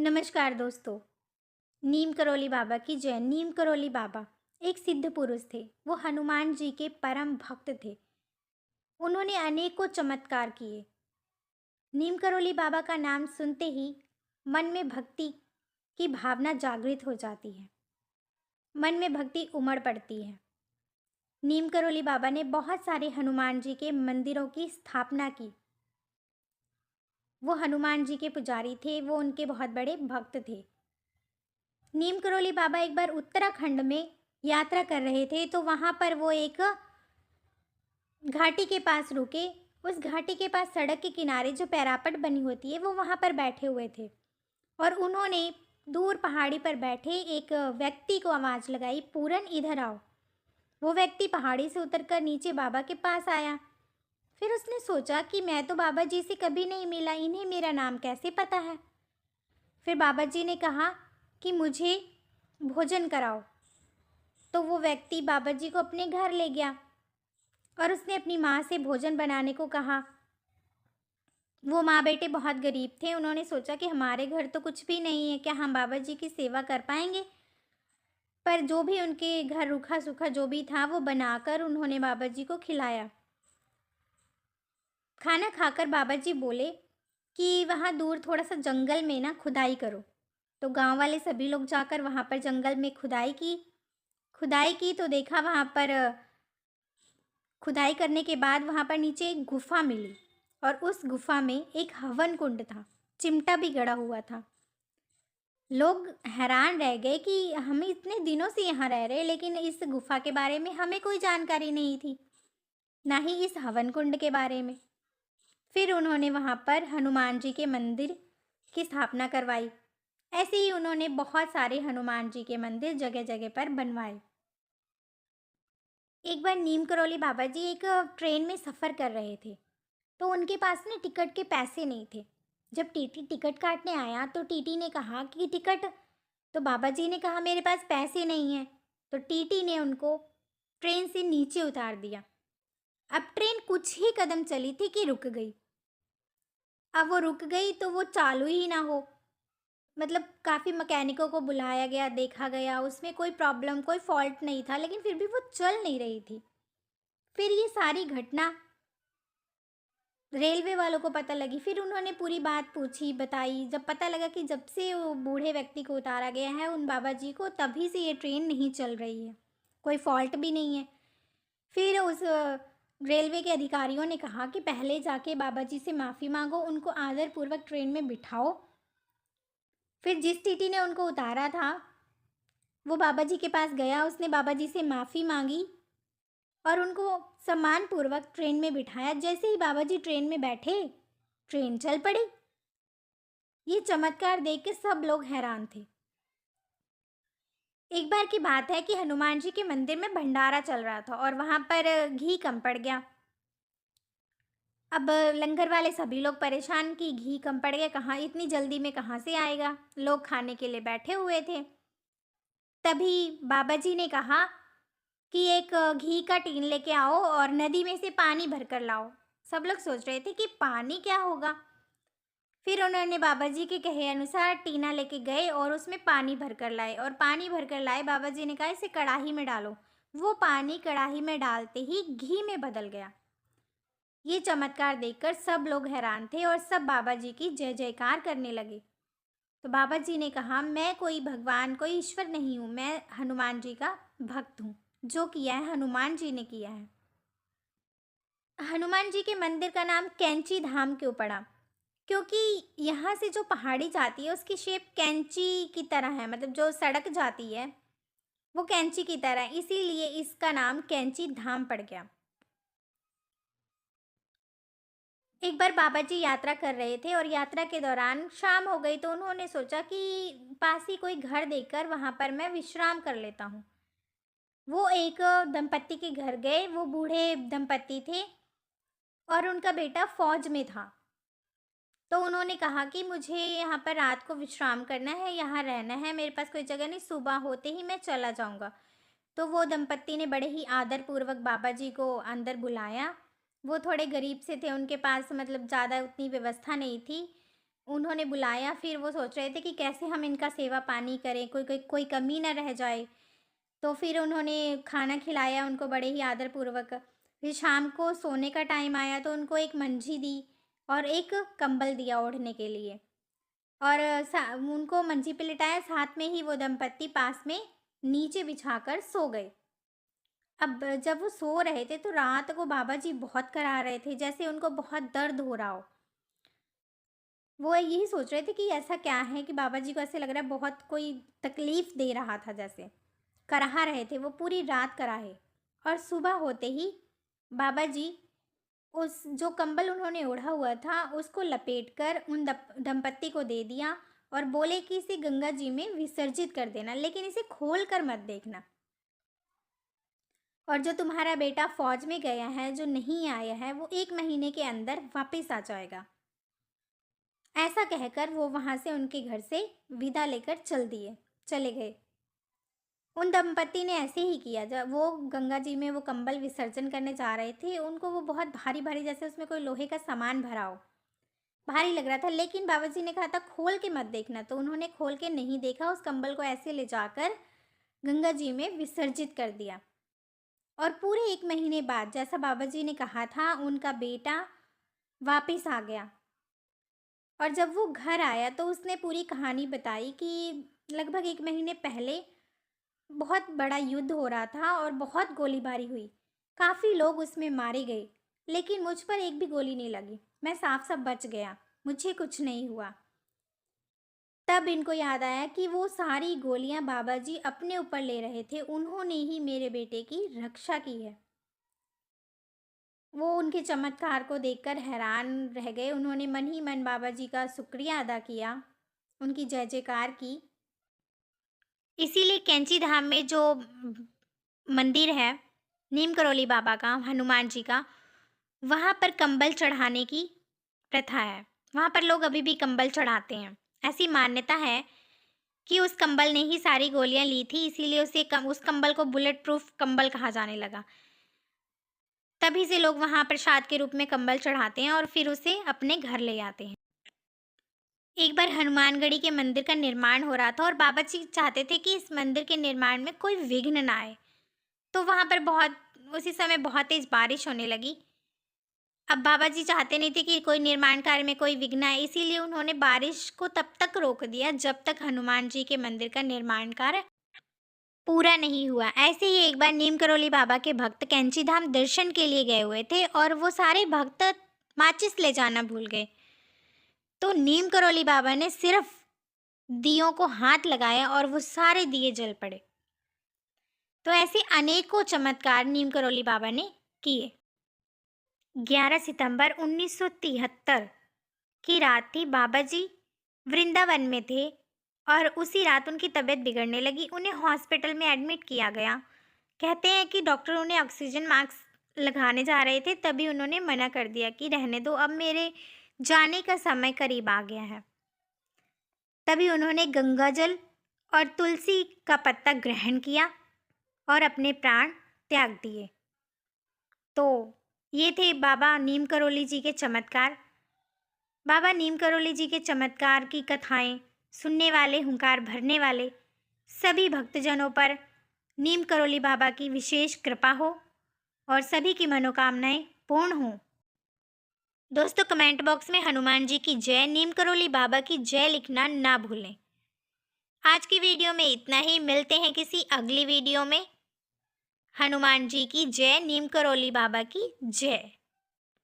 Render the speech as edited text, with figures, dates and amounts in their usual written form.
नमस्कार दोस्तों। नीम करोली बाबा की जय। नीम करोली बाबा एक सिद्ध पुरुष थे। वो हनुमान जी के परम भक्त थे। उन्होंने अनेकों चमत्कार किए। नीम करोली बाबा का नाम सुनते ही मन में भक्ति की भावना जागृत हो जाती है। मन में भक्ति उमड़ पड़ती है। नीम करोली बाबा ने बहुत सारे हनुमान जी के मंदिरों की स्थापना की। वो हनुमान जी के पुजारी थे। वो उनके बहुत बड़े भक्त थे। नीम करोली बाबा एक बार उत्तराखंड में यात्रा कर रहे थे, तो वहाँ पर वो एक घाटी के पास रुके। उस घाटी के पास सड़क के किनारे जो पैरापट बनी होती है, वो वहाँ पर बैठे हुए थे और उन्होंने दूर पहाड़ी पर बैठे एक व्यक्ति को आवाज़ लगाई, पूरन इधर आओ। वो व्यक्ति पहाड़ी से उतरकर नीचे बाबा के पास आया। फिर उसने सोचा कि मैं तो बाबा जी से कभी नहीं मिला, इन्हें मेरा नाम कैसे पता है। फिर बाबा जी ने कहा कि मुझे भोजन कराओ। तो वो व्यक्ति बाबा जी को अपने घर ले गया और उसने अपनी माँ से भोजन बनाने को कहा। वो माँ बेटे बहुत गरीब थे। उन्होंने सोचा कि हमारे घर तो कुछ भी नहीं है, क्या हम बाबा जी की सेवा कर पाएंगे। पर जो भी उनके घर रूखा सूखा जो भी था, वो बनाकर उन्होंने बाबा जी को खिलाया। खाना खाकर बाबा जी बोले कि वहाँ दूर थोड़ा सा जंगल में ना खुदाई करो। तो गांव वाले सभी लोग जाकर वहाँ पर जंगल में खुदाई की तो देखा वहाँ पर खुदाई करने के बाद वहाँ पर नीचे एक गुफा मिली और उस गुफा में एक हवन कुंड था। चिमटा भी गड़ा हुआ था। लोग हैरान रह गए कि हम इतने दिनों से यहाँ रह रहे, लेकिन इस गुफा के बारे में हमें कोई जानकारी नहीं थी, ना ही इस हवन कुंड के बारे में। फिर उन्होंने वहाँ पर हनुमान जी के मंदिर की स्थापना करवाई। ऐसे ही उन्होंने बहुत सारे हनुमान जी के मंदिर जगह जगह पर बनवाए। एक बार नीम करोली बाबा जी एक ट्रेन में सफ़र कर रहे थे, तो उनके पास ना टिकट के पैसे नहीं थे। जब टीटी टिकट काटने आया तो टीटी ने कहा कि टिकट। तो बाबा जी ने कहा मेरे पास पैसे नहीं हैं। तो टीटी ने उनको ट्रेन से नीचे उतार दिया। अब ट्रेन कुछ ही कदम चली थी कि रुक गई। अब वो रुक गई तो वो चालू ही ना हो। मतलब काफ़ी मैकेनिकों को बुलाया गया, देखा गया, उसमें कोई प्रॉब्लम कोई फॉल्ट नहीं था, लेकिन फिर भी वो चल नहीं रही थी। फिर ये सारी घटना रेलवे वालों को पता लगी। फिर उन्होंने पूरी बात पूछी, बताई। जब पता लगा कि जब से वो बूढ़े व्यक्ति को उतारा गया है उन बाबा जी को, तभी से ये ट्रेन नहीं चल रही है, कोई फॉल्ट भी नहीं है। फिर उस रेलवे के अधिकारियों ने कहा कि पहले जाके बाबा जी से माफ़ी मांगो, उनको आदरपूर्वक ट्रेन में बिठाओ। फिर जिस टीटी ने उनको उतारा था वो बाबा जी के पास गया, उसने बाबा जी से माफ़ी मांगी और उनको सम्मानपूर्वक ट्रेन में बिठाया। जैसे ही बाबा जी ट्रेन में बैठे, ट्रेन चल पड़ी। ये चमत्कार देख के सब लोग हैरान थे। एक बार की बात है कि हनुमान जी के मंदिर में भंडारा चल रहा था और वहाँ पर घी कम पड़ गया। अब लंगर वाले सभी लोग परेशान कि घी कम पड़ गया, कहाँ इतनी जल्दी में कहाँ से आएगा। लोग खाने के लिए बैठे हुए थे। तभी बाबा जी ने कहा कि एक घी का टीन लेके आओ और नदी में से पानी भर कर लाओ। सब लोग सोच रहे थे कि पानी क्या होगा। फिर उन्होंने बाबा जी के कहे अनुसार टीना लेके गए और उसमें पानी भर कर लाए और पानी भर कर लाए। बाबा जी ने कहा इसे कढ़ाई में डालो। वो पानी कढ़ाई में डालते ही घी में बदल गया। ये चमत्कार देखकर सब लोग हैरान थे और सब बाबा जी की जय जयकार करने लगे। तो बाबा जी ने कहा मैं कोई भगवान कोई ईश्वर नहीं हूँ, मैं हनुमान जी का भक्त हूँ। जो किया है हनुमान जी ने किया है। हनुमान जी के मंदिर का नाम कैंची धाम क्यों पड़ा? क्योंकि यहाँ से जो पहाड़ी जाती है उसकी शेप कैंची की तरह है, मतलब जो सड़क जाती है वो कैंची की तरह है, इसीलिए इसका नाम कैंची धाम पड़ गया। एक बार बाबा जी यात्रा कर रहे थे और यात्रा के दौरान शाम हो गई, तो उन्होंने सोचा कि पास ही कोई घर देखकर वहाँ पर मैं विश्राम कर लेता हूँ। वो एक दंपत्ति के घर गए। वो बूढ़े दंपत्ति थे और उनका बेटा फौज में था। तो उन्होंने कहा कि मुझे यहाँ पर रात को विश्राम करना है, यहाँ रहना है, मेरे पास कोई जगह नहीं, सुबह होते ही मैं चला जाऊँगा। तो वो दंपत्ति ने बड़े ही आदरपूर्वक बाबा जी को अंदर बुलाया। वो थोड़े गरीब से थे, उनके पास मतलब ज़्यादा उतनी व्यवस्था नहीं थी। उन्होंने बुलाया। फिर वो सोच रहे थे कि कैसे हम इनका सेवा पानी करें, कोई कमी ना रह जाए। तो फिर उन्होंने खाना खिलाया उनको बड़े ही आदरपूर्वक। फिर शाम को सोने का टाइम आया तो उनको एक मंजी दी और एक कंबल दिया ओढ़ने के लिए। और उनको मंजी पे लिटाया, साथ में ही वो दंपत्ति पास में नीचे बिछाकर सो गए। अब जब वो सो रहे थे तो रात को बाबा जी बहुत करा रहे थे, जैसे उनको बहुत दर्द हो रहा हो। वो यही सोच रहे थे कि ऐसा क्या है कि बाबा जी को ऐसे लग रहा है बहुत कोई तकलीफ दे रहा था, जैसे कराह रहे थे। वो पूरी रात कराहे और सुबह होते ही बाबा जी उस जो कंबल उन्होंने ओढ़ा हुआ था उसको लपेटकर उन दंपत्ति को दे दिया और बोले कि इसे गंगा जी में विसर्जित कर देना, लेकिन इसे खोल कर मत देखना। और जो तुम्हारा बेटा फौज में गया है, जो नहीं आया है, वो 1 महीने के अंदर वापस आ जाएगा। ऐसा कहकर वो वहां से उनके घर से विदा लेकर चले गए। उन दंपत्ति ने ऐसे ही किया। जब वो गंगा जी में वो कंबल विसर्जन करने जा रहे थे, उनको वो बहुत भारी भारी, जैसे उसमें कोई लोहे का सामान भरा हो, भारी लग रहा था। लेकिन बाबा जी ने कहा था खोल के मत देखना, तो उन्होंने खोल के नहीं देखा। उस कंबल को ऐसे ले जाकर गंगा जी में विसर्जित कर दिया। और पूरे 1 महीने बाद, जैसा बाबा जी ने कहा था, उनका बेटा वापस आ गया। और जब वो घर आया तो उसने पूरी कहानी बताई कि लगभग 1 महीने पहले बहुत बड़ा युद्ध हो रहा था और बहुत गोलीबारी हुई। काफ़ी लोग उसमें मारे गए, लेकिन मुझ पर एक भी गोली नहीं लगी। मैं साफ साफ बच गया, मुझे कुछ नहीं हुआ। तब इनको याद आया कि वो सारी गोलियां बाबा जी अपने ऊपर ले रहे थे, उन्होंने ही मेरे बेटे की रक्षा की है। वो उनके चमत्कार को देखकर हैरान रह गए। उन्होंने मन ही मन बाबा जी का शुक्रिया अदा किया, उनकी जय जयकार की। इसीलिए कैंची धाम में जो मंदिर है नीम करोली बाबा का, हनुमान जी का, वहाँ पर कंबल चढ़ाने की प्रथा है। वहाँ पर लोग अभी भी कंबल चढ़ाते हैं। ऐसी मान्यता है कि उस कंबल ने ही सारी गोलियां ली थी, इसीलिए उस कंबल को बुलेट प्रूफ कंबल कहा जाने लगा। तभी से लोग वहाँ प्रसाद के रूप में कंबल चढ़ाते हैं और फिर उसे अपने घर ले आते हैं। एक बार हनुमानगढ़ी के मंदिर का निर्माण हो रहा था और बाबा जी चाहते थे कि इस मंदिर के निर्माण में कोई विघ्न ना आए। तो वहाँ पर उसी समय बहुत तेज बारिश होने लगी। अब बाबा जी चाहते नहीं थे कि कोई निर्माण कार्य में कोई विघ्न आए, इसीलिए उन्होंने बारिश को तब तक रोक दिया जब तक हनुमान जी के मंदिर का निर्माण कार्य पूरा नहीं हुआ। ऐसे ही एक बार नीम करोली बाबा के भक्त कैंची धाम दर्शन के लिए गए हुए थे और वो सारे भक्त माचिस ले जाना भूल गए। तो नीम करोली बाबा ने सिर्फ दियों को हाथ लगाया और वो सारे दिए जल पड़े। तो ऐसे अनेकों चमत्कार नीम करोली बाबा ने किए। 11 सितंबर 1973 की रात थी। बाबा जी वृंदावन में थे और उसी रात उनकी तबीयत बिगड़ने लगी। उन्हें हॉस्पिटल में एडमिट किया गया। कहते हैं कि डॉक्टर उन्हें ऑक्सीजन मास्क लगाने जा रहे थे, तभी उन्होंने मना कर दिया कि रहने दो, अब मेरे जाने का समय करीब आ गया है। तभी उन्होंने गंगाजल और तुलसी का पत्ता ग्रहण किया और अपने प्राण त्याग दिए। तो ये थे बाबा नीम करोली जी के चमत्कार। बाबा नीम करोली जी के चमत्कार की कथाएं सुनने वाले, हुंकार भरने वाले सभी भक्तजनों पर नीम करोली बाबा की विशेष कृपा हो और सभी की मनोकामनाएं पूर्ण हों। दोस्तों, कमेंट बॉक्स में हनुमान जी की जय, नीम करोली बाबा की जय लिखना ना भूलें। आज की वीडियो में इतना ही। मिलते हैं किसी अगली वीडियो में। हनुमान जी की जय, नीम करोली बाबा की जय।